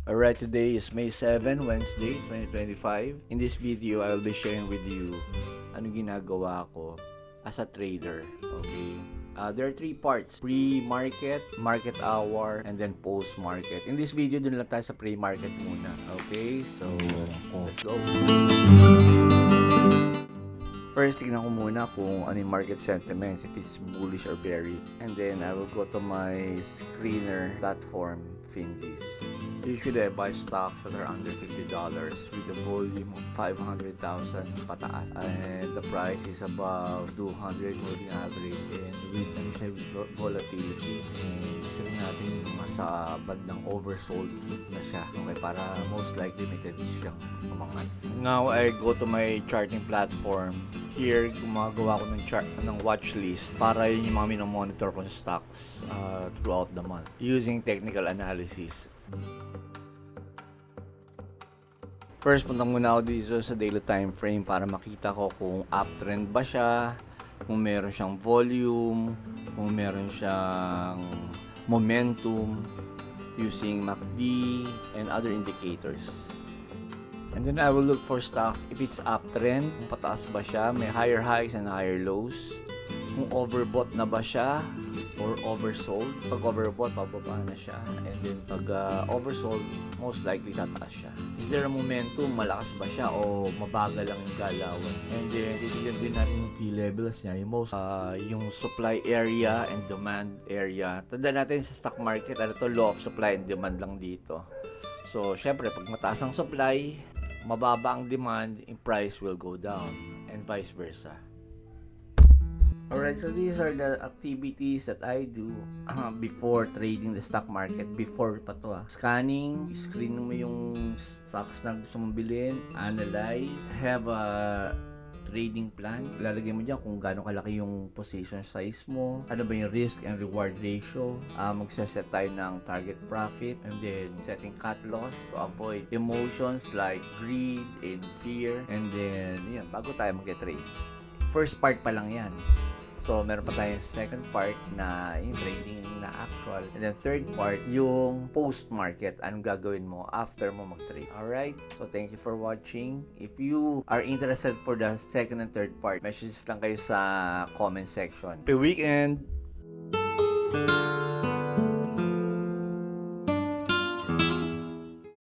Alright, today is May 7, Wednesday, 2025. In this video, I will be sharing with you anong ginagawa ko as a trader. Okay? There are three parts: pre-market, market hour, and then post-market. In this video, dun lang tayo sa pre-market muna. Okay? So, let's go. First, tignan ko muna kung ano yung market sentiments, if it's bullish or bearish. And then, I will go to my screener platform, Finviz. Usually, I buy stocks that are under $50 with a volume of 500,000 pataas. And the price is above 200 moving average. And with volatility. And gusto natin yung nasa bandang oversold na siya. Okay, para most likely may tendency siyang umangat. Now, I go to my charting platform. Here, gumagawa ko ng chart ng watch list para yun yung mga minomonitor ko sa stocks throughout the month using technical analysis. First, punta muna ako dito sa daily time frame para makita ko kung uptrend ba siya, kung meron siyang volume, kung meron siyang momentum using MACD and other indicators. And then I will look for stocks if it's uptrend, kung pataas ba siya, may higher highs and higher lows, kung overbought na ba siya or oversold. Pag overbought, pababa na siya. And then pag oversold, most likely tataas siya. Is there a momentum? Malakas ba siya o mabagal lang yung galawan? And then titignan din natin yung key levels niya, yung supply area and demand area. Tandaan natin sa stock market, ano to, law of supply and demand lang dito. So, syempre, pag mataas ang supply, mababa ang demand, yung price will go down and vice versa. Alright, so these are the activities that I do before trading the stock market. Before pa to Scanning, screen mo yung stocks na gusto mong bilhin, analyze, have a trading plan. Lalagay mo dyan kung gaano kalaki yung position size mo, ano ba yung risk and reward ratio. Magsaset tayo ng target profit and then setting cut loss to avoid emotions like greed and fear. And then, yun, bago tayo mag-trade. First part pa lang yan. So, meron pa tayong second part na yung trading na actual. And then third part, yung post-market. Anong gagawin mo after mo mag-trade. Alright? So, thank you for watching. If you are interested for the second and third part, message lang kayo sa comment section. Happy weekend!